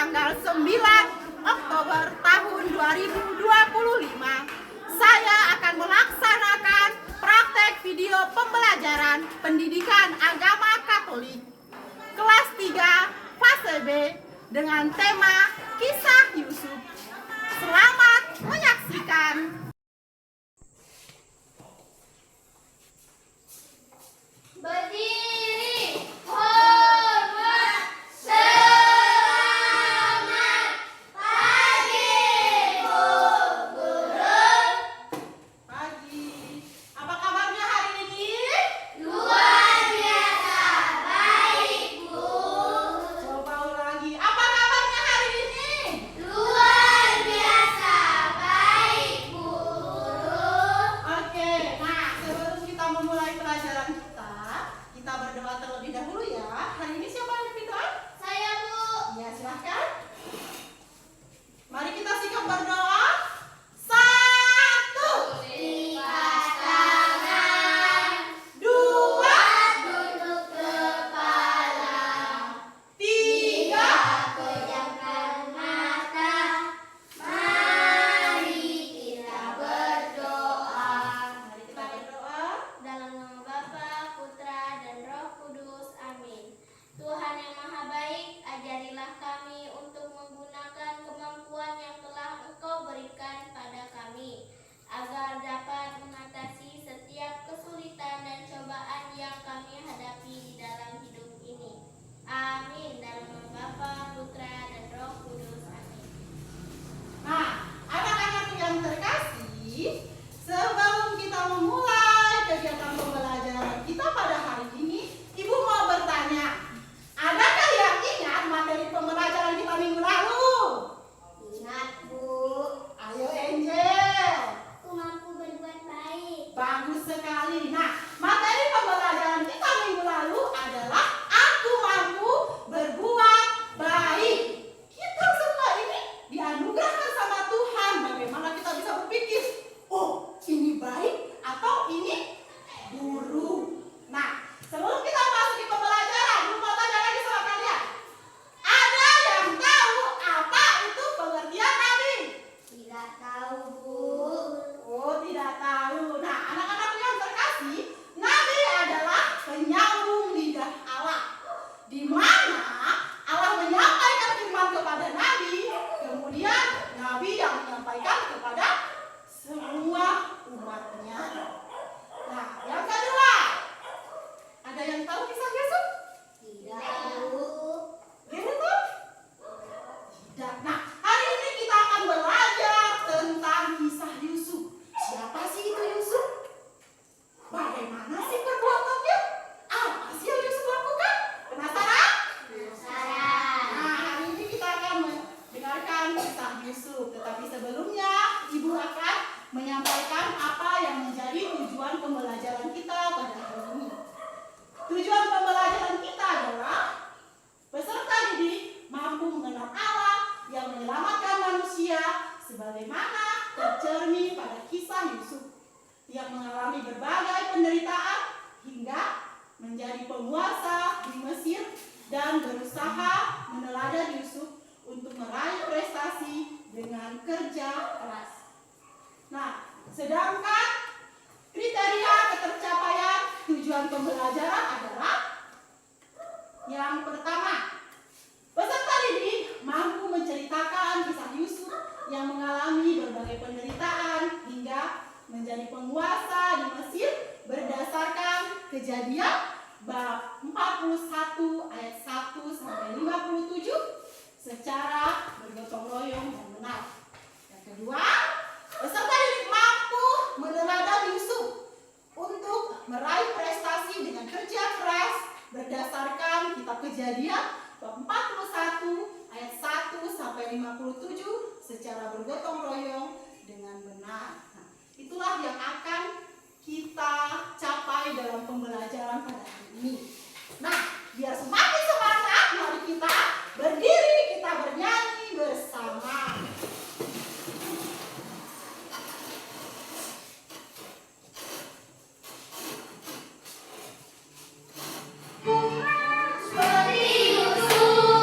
tanggal 9 Oktober tahun 2025, saya akan melaksanakan praktek video pembelajaran pendidikan agama Katolik kelas 3 fase B dengan tema Kisah Yusuf. Selamat menyaksikan. Berdiri, hormat, selamat pagi, Bu Guru. Pagi. Apa kabarnya hari ini? Luar biasa baik, Bu. Coba ulangi. Apa kabarnya hari ini? Luar biasa baik, Bu Guru. Oke, nah sebelum kita memulai pelajaran kita berdoa terlebih dahulu ya. Hari ini siapa yang pimpin doa? Saya, Bu. Ya, silahkan. Mari kita sikap berdoa. 1, Lipat tangan, 2, tutup kepala, 3. pejamkan mata. Mari kita berdoa. Mari kita berdoa. Dalam nama Bapa, Putra, dan Roh Kudus. Amin. Tuhan yang Maha Baik, ajarilah kami untuk menggunakan kemampuan yang telah Engkau berikan pada kami, agar dapat mengatasi setiap kesulitan dan cobaan yang kami hadapi di dalam hidup ini. Amin. Dalam nama Bapa, Putra, dan Roh Kudus. Amin. Nah, anak-anak yang terkasih, sebelum kita memulai kegiatan pembelajaran kita pada hari ini, Ibu mau bertanya, adakah yang ingat materi pembelajaran kita minggu lalu? Ingat, Bu. Ayo Angel. Aku mampu berbuat baik. Bagus sekali. Nah, materi pembelajaran kita minggu lalu adalah aku mampu berbuat baik. Kita semua ini dianugerahkan sama Tuhan. Bagaimana kita bisa berpikir, oh ini baik atau ini buruk. Nah, sebelum kita masuk ke pembelajaran, Ibu mau tanya lagi sama kalian. Ada yang tahu apa itu pengertian nabi? Tidak tahu, Bu. Oh, tidak tahu. Nah, anak-anak yang terkasih, nabi adalah penyambung lidah Allah. Di mana Allah menyampaikan firman kepada nabi, kemudian nabi yang menyampaikan kepada semua umatnya. Nah, yang kedua, ada yang tahu kisah Yesus? Tidak, Bu. Gitu? Tidak. Nah, hari ini kita akan belajar tentang kisah Yusuf. Siapa sih itu Yusuf? Bagaimana sih perbuatannya? Apa sih yang Yusuf lakukan? Penasaran? Penasaran. Nah, hari ini kita akan mendengarkan kisah Yusuf. Tetapi sebelumnya, Ibu akan menyampaikan apa yang menjadi tujuan pembelajaran kita pada hari ini. Tujuan pembelajaran kita adalah peserta didik mampu mengenal Allah yang menyelamatkan manusia sebagaimana tercermin pada kisah Yusuf yang mengalami berbagai penderitaan hingga menjadi penguasa di Mesir dan berusaha meneladani Yusuf untuk meraih prestasi dengan kerja keras. Nah, sedangkan kriteria ketercapaian tujuan pembelajaran adalah yang pertama, peserta didik mampu menceritakan kisah Yusuf yang mengalami berbagai penderitaan hingga menjadi penguasa di Mesir berdasarkan Kejadian bab 41 ayat 1 sampai 57 secara bergotong royong dan benar. Yang kedua, peserta didik mampu meneladani Yusuf untuk meraih prestasi dengan kerja keras berdasarkan kitab Kejadian bab 41 ayat 1 sampai 57 secara bergotong royong dengan benar. Nah, itulah yang akan kita capai dalam pembelajaran pada hari ini. Nah, biar semakin semangat, mari kita berdiri, kita bernyanyi bersama. Seperti Yusuf,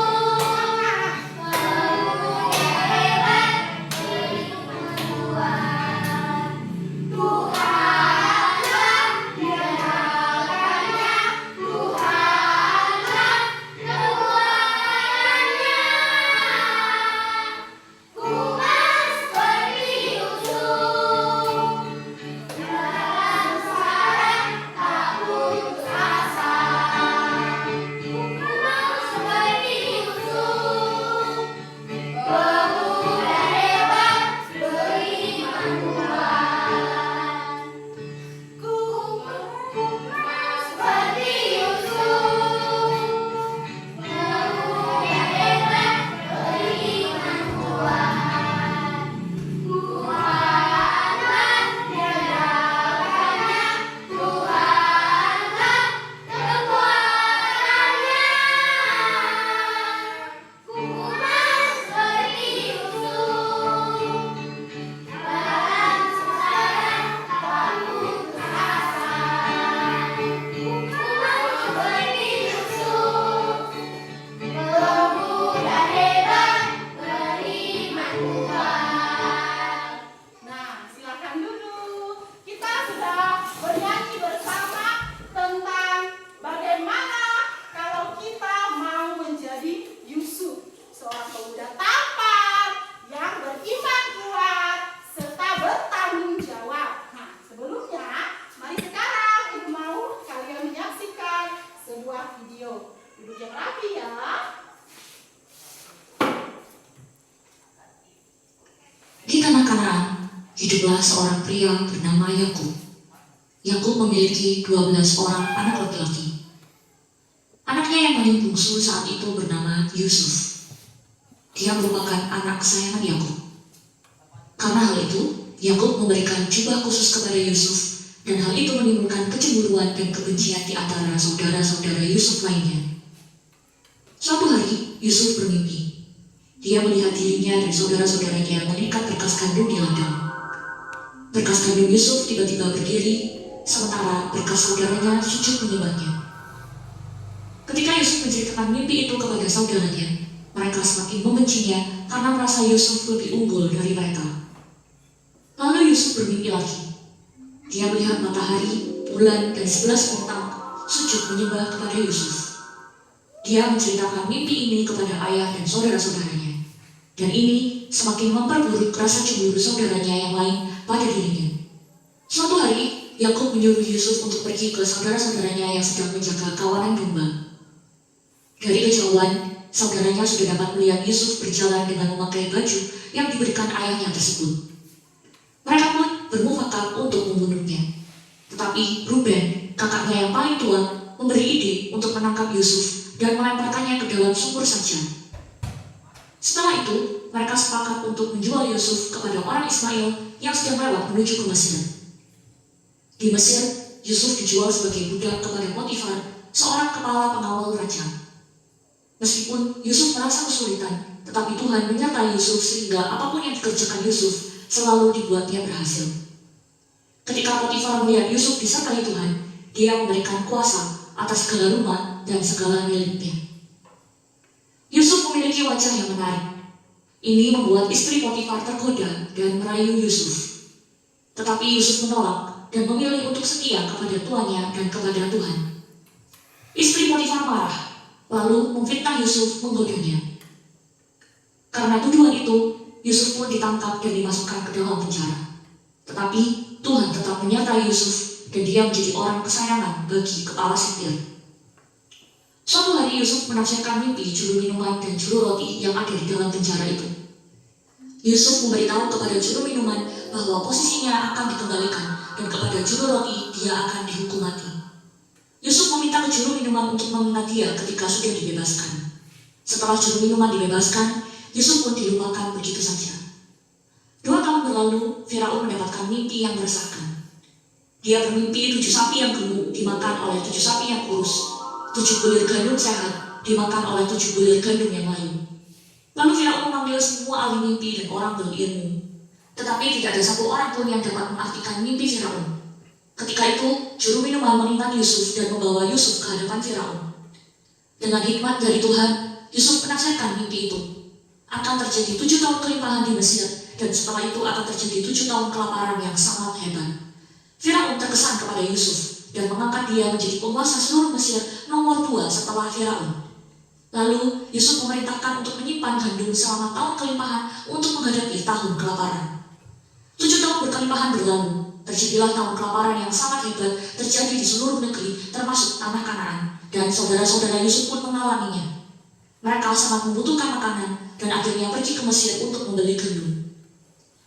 Kanaan, hiduplah seorang pria bernama Yakub. Yakub memiliki 12 orang anak laki-laki. Anaknya yang paling bungsu saat itu bernama Yusuf. Dia merupakan anak kesayangan Yakub. Karena hal itu, Yakub memberikan jubah khusus kepada Yusuf, dan hal itu menimbulkan kecemburuan dan kebencian di antara saudara-saudara Yusuf lainnya. Suatu hari, Yusuf bermimpi. Dia melihat dirinya dan saudara-saudaranya mengikat berkas gandum di ladang. Berkas gandum Yusuf tiba-tiba berdiri, sementara berkas saudaranya sujud menyembahnya. Ketika Yusuf menceritakan mimpi itu kepada saudaranya, mereka semakin membencinya karena merasa Yusuf lebih unggul dari mereka. Lalu Yusuf bermimpi lagi. Dia melihat matahari, bulan, dan 11 bintang sujud menyembah kepada Yusuf. Dia menceritakan mimpi ini kepada ayah dan saudara-saudaranya. Dan ini semakin memperburuk rasa cemburu saudaranya yang lain pada dirinya. Suatu hari, Yakub menyuruh Yusuf untuk pergi ke saudara-saudaranya yang sedang menjaga kawanan domba. Dari kejauhan, saudaranya sudah dapat melihat Yusuf berjalan dengan memakai baju yang diberikan ayahnya tersebut. Mereka pun bermufakat untuk membunuhnya. Tetapi Ruben, kakaknya yang paling tua, memberi ide untuk menangkap Yusuf dan melemparkannya ke dalam sumur saja. Setelah itu, mereka sepakat untuk menjual Yusuf kepada orang Ismail yang sedang lewat menuju ke Mesir. Di Mesir, Yusuf dijual sebagai budak kepada Potifar, seorang kepala pengawal raja. Meskipun Yusuf merasa kesulitan, tetapi Tuhan menyertai Yusuf sehingga apapun yang dikerjakan Yusuf selalu dibuatnya berhasil. Ketika Potifar melihat Yusuf disertai Tuhan, dia memberikan kuasa atas segala rumah dan segala miliknya. Yusuf memiliki wajah yang menarik. Ini membuat istri Potifar tergoda dan merayu Yusuf. Tetapi Yusuf menolak dan memilih untuk setia kepada tuannya dan kepada Tuhan. Istri Potifar marah, lalu memfitnah Yusuf menggodanya. Karena tuduhan itu, Yusuf pun ditangkap dan dimasukkan ke dalam penjara. Tetapi Tuhan tetap menyertai Yusuf dan dia menjadi orang kesayangan bagi kepala sipir. Suatu hari Yusuf menafsirkan mimpi juru minuman dan juru roti yang ada di dalam penjara itu. Yusuf memberitahu kepada juru minuman bahwa posisinya akan dikembalikan dan kepada juru roti dia akan dihukum mati. Yusuf meminta ke juru minuman untuk mengingat dia ketika sudah dibebaskan. Setelah juru minuman dibebaskan, Yusuf pun dilupakan begitu saja. 2 tahun berlalu, Firaun mendapatkan mimpi yang meresahkan. Dia bermimpi 7 sapi yang gemuk dimakan oleh 7 sapi yang kurus, 7 bulir gandum sehat dimakan oleh 7 bulir gandum yang lain. Lalu Firaun memanggil semua ahli mimpi dan orang berilmu. Tetapi tidak ada satu orang pun yang dapat mengartikan mimpi Firaun. Ketika itu, juru minuman mengingat Yusuf dan membawa Yusuf ke hadapan Firaun. Dengan hikmat dari Tuhan, Yusuf menafsirkan mimpi itu. Akan terjadi 7 tahun kelimpahan di Mesir, dan setelah itu akan terjadi 7 tahun kelaparan yang sangat hebat. Firaun terkesan kepada Yusuf dan mengangkat dia menjadi penguasa seluruh Mesir nomor 2 setelah Firaun. Lalu Yusuf memerintahkan untuk menyimpan gandum selama tahun kelimpahan untuk menghadapi tahun kelaparan. 7 tahun berkelimpahan berlalu, terjadilah tahun kelaparan yang sangat hebat terjadi di seluruh negeri termasuk tanah Kanaan, dan saudara-saudara Yusuf pun mengalaminya. Mereka sangat membutuhkan makanan dan akhirnya pergi ke Mesir untuk membeli gandum.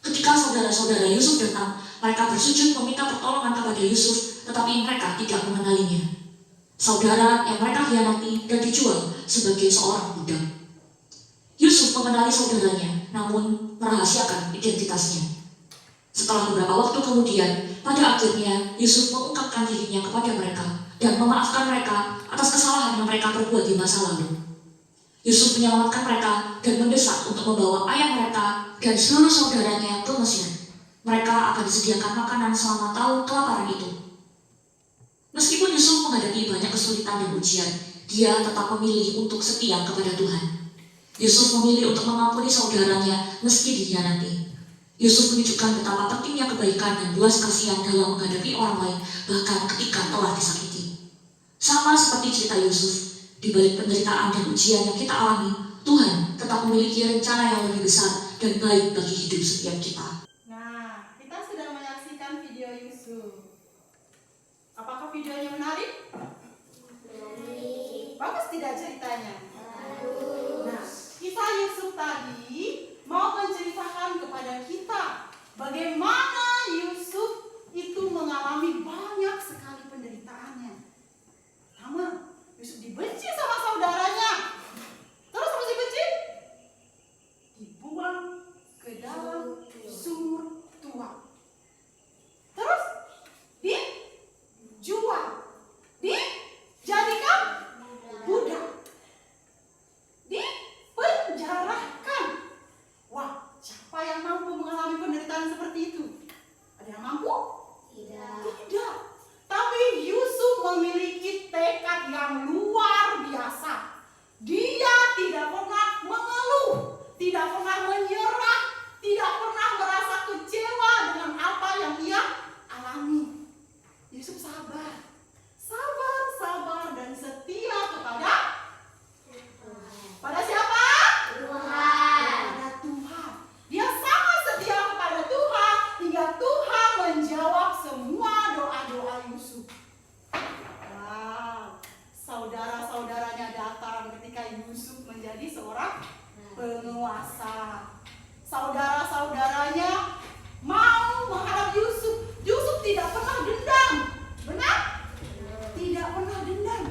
Ketika saudara-saudara Yusuf datang, mereka bersujud meminta pertolongan kepada Yusuf, tetapi mereka tidak mengenalinya. Saudara yang mereka khianati dan dijual sebagai seorang budak. Yusuf mengenali saudaranya, namun merahasiakan identitasnya. Setelah beberapa waktu kemudian, pada akhirnya Yusuf mengungkapkan dirinya kepada mereka dan memaafkan mereka atas kesalahan yang mereka perbuat di masa lalu. Yusuf menyelamatkan mereka dan mendesak untuk membawa ayah mereka dan seluruh saudaranya ke Mesir. Mereka akan disediakan makanan selama tahun kelaparan itu. Meskipun Yusuf menghadapi banyak kesulitan dan ujian, dia tetap memilih untuk setia kepada Tuhan. Yusuf memilih untuk mengampuni saudaranya meski dikhianati. Yusuf menunjukkan betapa pentingnya kebaikan dan belas kasihan dalam menghadapi orang lain, bahkan ketika telah disakiti. Sama seperti cerita Yusuf, di balik penderitaan dan ujian yang kita alami, Tuhan tetap memiliki rencana yang lebih besar dan baik bagi hidup setiap kita. Nah, kita sudah menyaksikan video Yusuf. Apakah videonya menarik? Bagus tidak ceritanya? Nah, kisah Yusuf tadi mau menceritakan kepada kita bagaimana Yusuf itu mengalami banyak sekali penderitaannya. Pertama, Yusuf dibenci sama saudaranya. Terus habis dibenci, dibuang ke dalam sumur tua. Terus dijual, dijadikan budak, dipenjarakan. Wah, siapa yang mampu mengalami penderitaan seperti itu? Ada yang mampu? Tidak. Tapi Yusuf memiliki tekad yang luar biasa. Dia tidak pernah mengeluh, tidak pernah menyerah, tidak pernah merasa kecewa dengan apa yang ia alami. Yusuf sabar, dan setia pada siapa? Kepada Tuhan. Dia sangat setia kepada Tuhan hingga Tuhan menjawab semua doa-doa Yusuf. Wow, saudara-saudaranya datang ketika Yusuf menjadi seorang penguasa. Saudara-saudaranya mau menghadap Yusuf. Yusuf tidak pernah dendam. Benar? Tidak pernah dendam.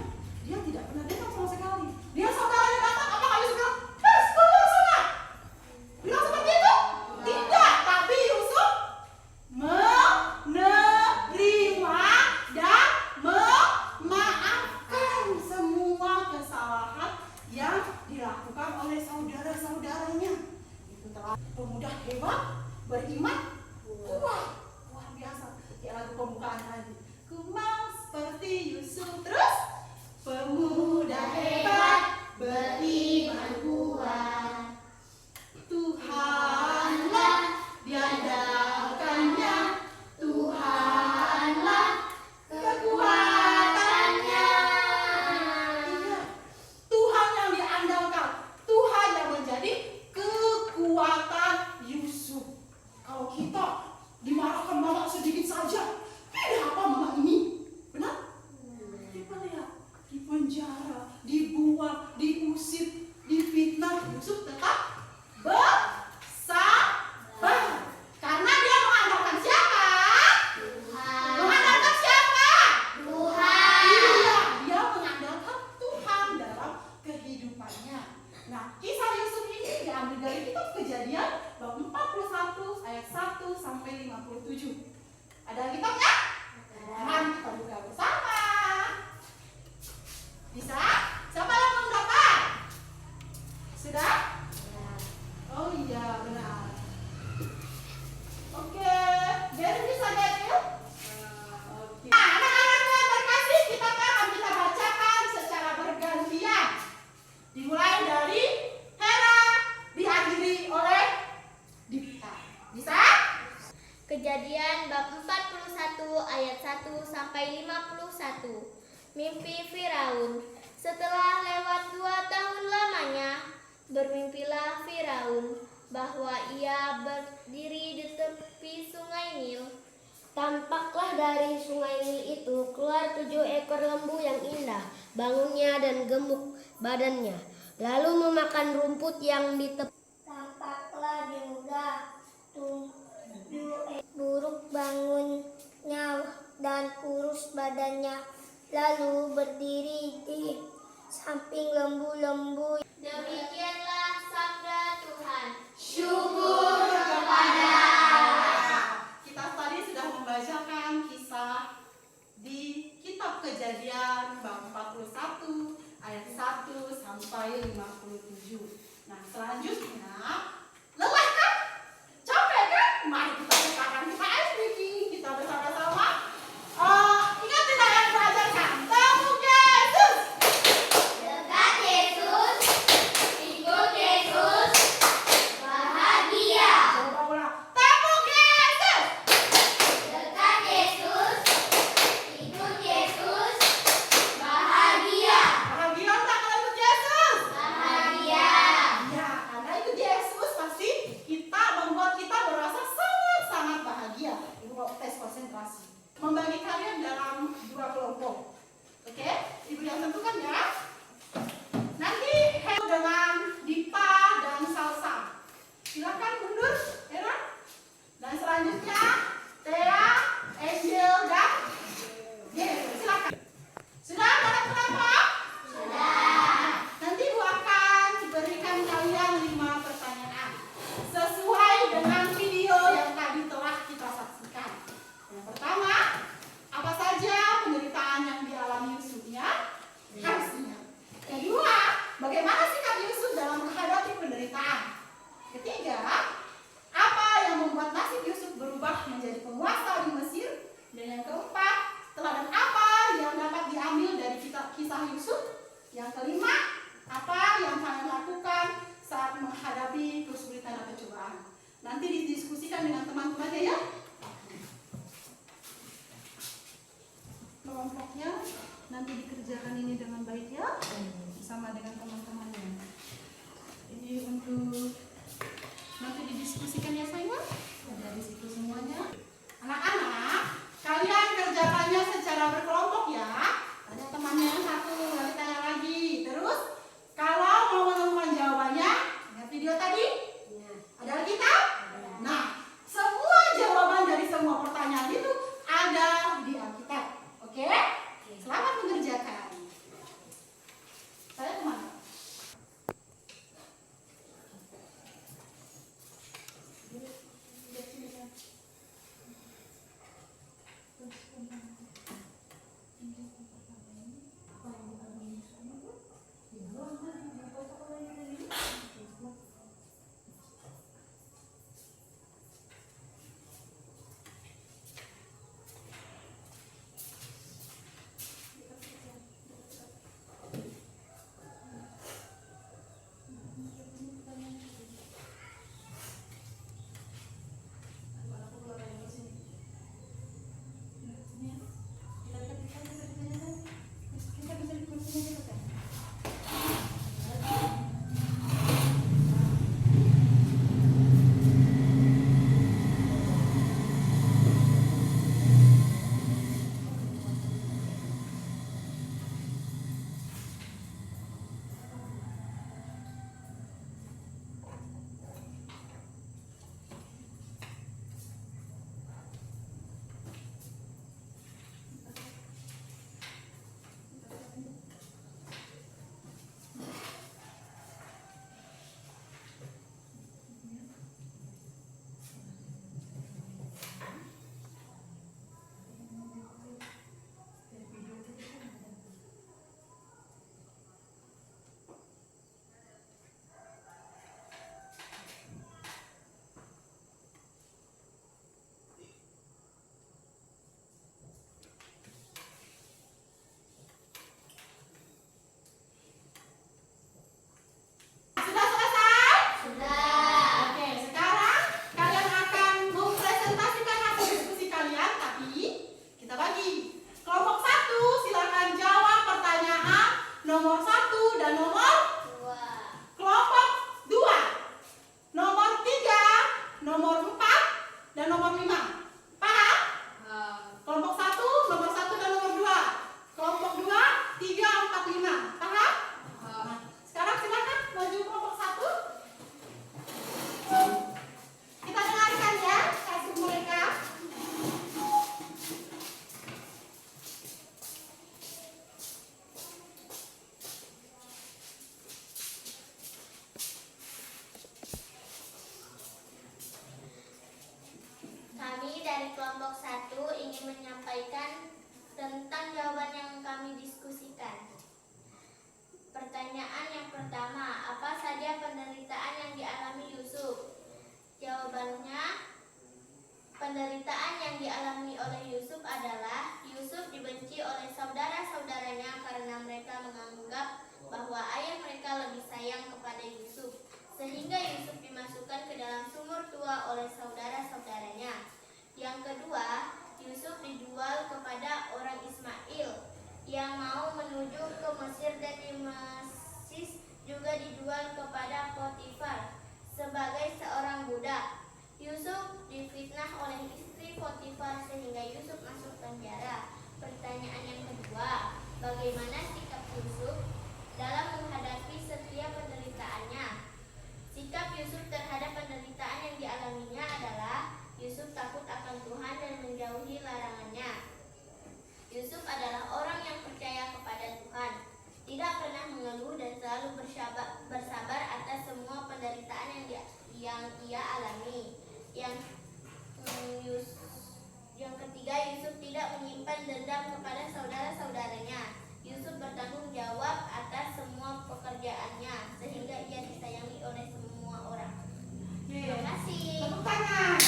Dia tidak pernah dendam sama sekali. Dia saudaranya datang, apakah Yusuf bilang, keluar sana? Bilang seperti itu? Tidak. Tapi Yusuf menerima dan memaafkan semua kesalahan yang dilakukan oleh saudara-saudaranya. Itu telah pemuda hebat, beriman, kuat, luar biasa. Kayak lagu pembukaan tadi. Ku mau seperti Yusuf. Terus pemuda hebat, beriman kuat. Tuhanlah diandalkannya, Tuhanlah kekuatannya. Iya, Tuhan yang diandalkan, Tuhan yang menjadi kekuatan Yusuf. Kalau kita dimarahkan mama sedikit saja, tidak apa mama ini, benar? Kita lihat, di penjara, dibuang, diusir, difitnah, Yusuf tetap bersabar. Karena dia mengandalkan siapa? Tuhan. Mengandalkan siapa? Tuhan. Iya, dia mengandalkan Tuhan dalam kehidupannya. Nah, kisah Yusuf ini diambil dari kitab Kejadian bab 41 ayat 1 sampai 57. Ada kitabnya? Mari kita buka bersama. Bisa? Siapa yang belum dapat? Sudah? Oh iya, benar. Oke, jadi bisa Daniel? Oke. Nah, anak-anak Tuhan terkasih, kita bacakan secara bergantian. Dimulai dari Hera, diakhiri oleh Dipta. Bisa? Kejadian bab 41 ayat 1 sampai 51. Mimpi Firaun. Setelah lewat 2 tahun lamanya, bermimpilah Firaun bahwa ia berdiri di tepi sungai Nil. Tampaklah dari sungai Nil itu keluar 7 ekor lembu yang indah, bangunnya dan gemuk badannya, lalu memakan rumput yang di tepi. Tampaklah juga 7 buruk bangunnya dan kurus badannya, lalu berdiri di samping lembu-lembu. Demikianlah sabda Tuhan. Syukur kepada Allah. Kita tadi sudah membacakan kisah di kitab Kejadian bab 41 ayat 1 sampai 57. Nah, selanjutnya lelah kan? Capek kan? Mari kita bukakan KKS Speaking. Kita bersama-sama ingat tidak yang belajarkan? Tepuk Yesus. Dekat Yesus, ikut Yesus, bahagia. Coba ulang. Tepuk Yesus. Dekat Yesus, ikut Yesus, bahagia. Bahagia enggak kalau ikut Yesus? Bahagia. Ya, karena ikut Nanti didiskusikan dengan teman-temannya ya. Kelompoknya nanti dikerjakan ini dengan baik ya, bersama dengan teman-temannya. Ini untuk nanti didiskusikan ya sayang. Ada di situ semuanya. Anak-anak, kalian kerjakannya secara berkelompok ya. Tanya temannya yang satu, nanti tanya lagi. Terus kalau mau menemukan jawabannya, lihat video tadi. Ada lagi tak? Nah, semua jawaban dari semua pertanyaan itu ada di Alkitab. Oke? Selamat mengerjakan. Saya kemana? Sudah selesai? Sudah. Oke, sekarang kalian akan mempresentasikan hasil diskusi kalian, tapi kita bagi. Kelompok 1 silakan jawab pertanyaan nomor 1 dan nomor. 2. Kelompok 2 nomor 3, nomor 4 dan nomor 5. Paham? Kelompok 1 nomor 1 dan nomor 2. Kelompok 2 3, 4, 5. Paham? Nah, sekarang silakan maju kelompok 1. Kita dengarkan ya hasil mereka. Kami dari kelompok 1 ingin menyampaikan tentang jawaban yang kami diskusikan. Pertanyaan yang pertama, apa saja penderitaan yang dialami Yusuf? Jawabannya, penderitaan yang dialami oleh Yusuf adalah Yusuf dibenci oleh saudara-saudaranya karena mereka menganggap bahwa ayah mereka lebih sayang kepada Yusuf, sehingga Yusuf dimasukkan ke dalam sumur tua oleh saudara-saudaranya. Yang kedua, Yusuf dijual kepada orang Ismail yang mau menuju ke Mesir, dan di Mesir juga dijual kepada Potifar sebagai seorang budak. Yusuf difitnah oleh istri Potifar sehingga Yusuf masuk penjara. Pertanyaan yang kedua, bagaimana sikap Yusuf dalam menghadapi setiap penderitaannya? Sikap Yusuf terhadap penderitaan yang dialaminya adalah Yusuf takut akan Tuhan dan menjauhi larangannya. Yusuf adalah orang yang percaya kepada Tuhan, tidak pernah mengeluh dan selalu bersabar atas semua penderitaan yang ia alami. Yang ketiga, Yusuf tidak menyimpan dendam kepada saudara-saudaranya. Yusuf bertanggung jawab atas semua pekerjaannya sehingga ia disayangi oleh semua orang. Terima kasih. Tepuk tangan.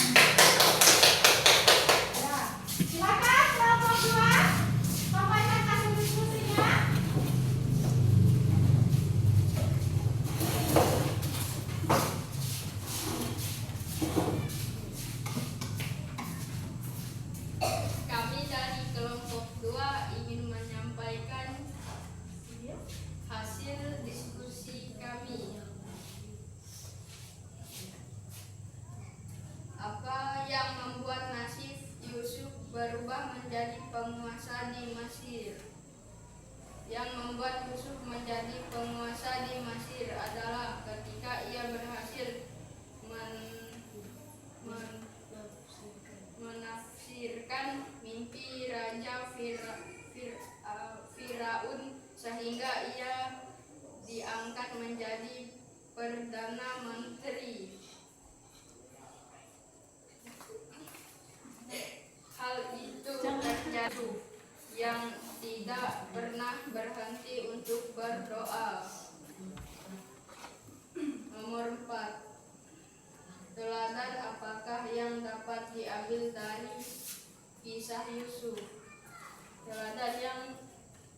Ya, silakan kelompok 2 sampaikan hasil diskusinya. penguasa di Mesir. Yang membuat Yusuf menjadi penguasa di Mesir adalah ketika ia berhasil menafsirkan mimpi Raja Firaun sehingga ia diangkat menjadi Perdana Menteri. Hal itu terjadi yang tidak pernah berhenti untuk berdoa. Nomor 4. Teladan apakah yang dapat diambil dari kisah Yusuf? Teladan yang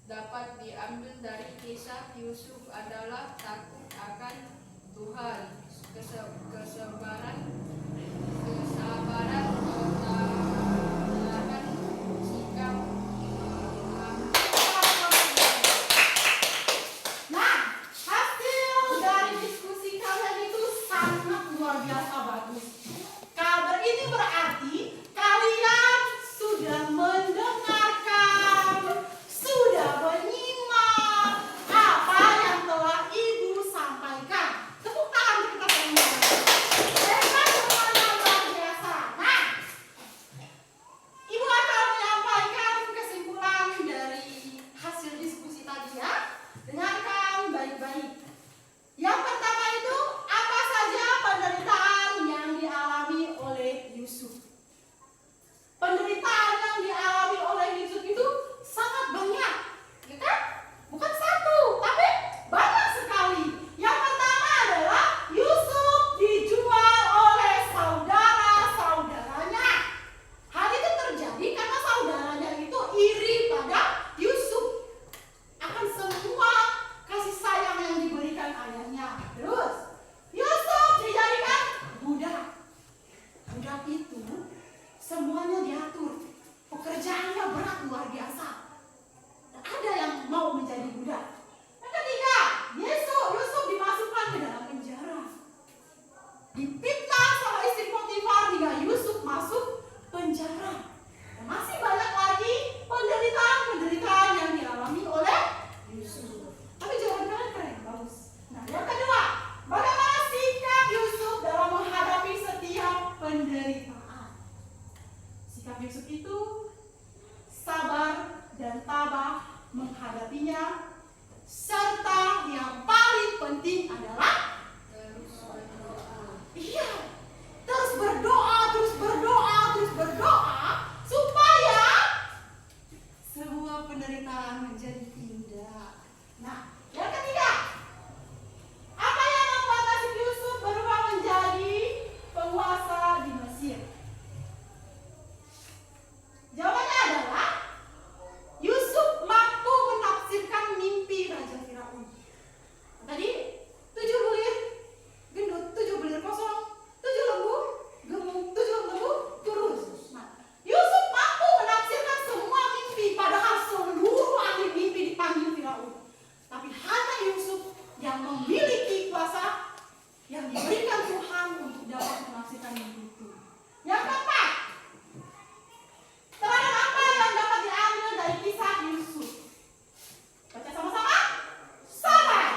dapat diambil dari kisah Yusuf adalah takut akan Tuhan, kesabaran, ketabahan, sikap Nah, hasil dari diskusi kalian itu sangat luar biasa bagus. Kabar ini berarti kalian sudah mendengarkan, sudah menyimak apa yang telah Ibu sampaikan. Tepuk tangan kita semua. Hebat semuanya, luar biasa. Nah, Ibu akan menyampaikan kesimpulan dari hasil diskusi tadi ya. Dengarkan baik-baik. Yang pertama itu, apa saja penderitaan yang dialami oleh Yusuf? Penderitaan yang dialami oleh Yusuf itu sangat banyak, ya kan? Bukan satu, tapi banyak sekali. Yang pertama adalah Yusuf dijual oleh saudara-saudaranya. Hal itu terjadi karena saudaranya itu iri pada Yusuf akan semua kasih sayang yang diberikan ayahnya. Terus Yusuf dijadikan budak. Budak itu semuanya diatur, pekerjaannya berat luar biasa. Tak ada yang mau menjadi budak. Yang ketiga, Yusuf dimasukkan ke dalam penjara. Dipitnah sama istri Potifar hingga Yusuf masuk penjara. Dan masih banyak lagi penderitaan yang dialami oleh Yusuf. Tapi jawaban kalian keren, bagus. Nah, yang kedua, bagaimana sikap Yusuf dalam menghadapi setiap penderitaan? Sikap Yusuf itu sabar dan tabah menghadapinya, serta yang paling penting adalah terus berdoa supaya sebuah penderitaan menjadi indah. Nah, yang ketiga, apa yang membuat nasib Yusuf berubah menjadi penguasa di Mesir? Jawabannya adalah Yusuf mampu menafsirkan mimpi Raja Firaun. Tadi 7 bulir gendut, 7 bulir kosong, 7 lembu gemuk, 7 lembu kurus. Nah, Yusuf mampu menafsirkan semua mimpi, padahal seluruh ahli mimpi dipanggil Firaun. Tapi hanya Yusuf yang memiliki kuasa yang diberikan Tuhan untuk dapat menafsirkan mimpi itu. Yang keempat, teladan apa yang dapat diambil dari kisah Yusuf? Baca sama-sama. Sabar,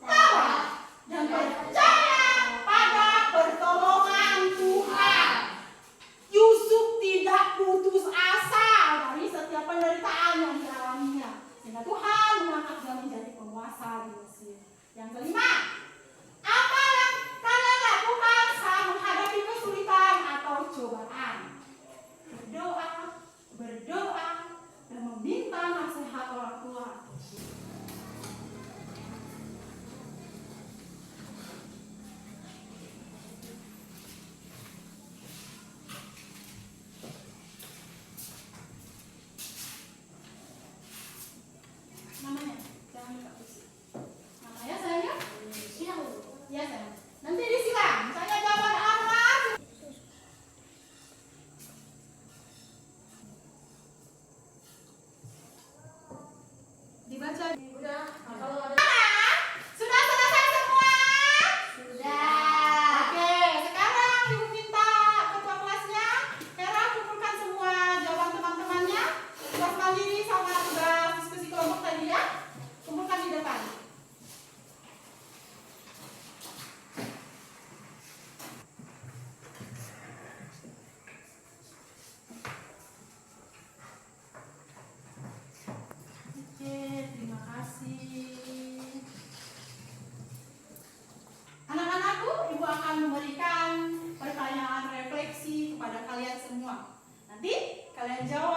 tabah, dan percaya pada pertolongan Tuhan. Yusuf tidak putus asa dari setiap penderitaan yang dialaminya, sehingga Tuhan mengangkat dia menjadi penguasa di Mesir. Yang kelima, apa yang kalian lakukan saat menghadapi kesulitan atau cobaan? Berdoa, dan meminta nasihat orang tua. Namanya, jangan lupa isi. Namanya sayangnya? Iya, iya sayang. Nanti disilang, misalnya jawaban anak. Dibaca. Udah. Kalau ada. Sudah selesai semua? Sudah. Oke, sekarang Ibu minta ketua kelasnya Hera kumpulkan semua jawaban teman-temannya. Kelas Yang jawab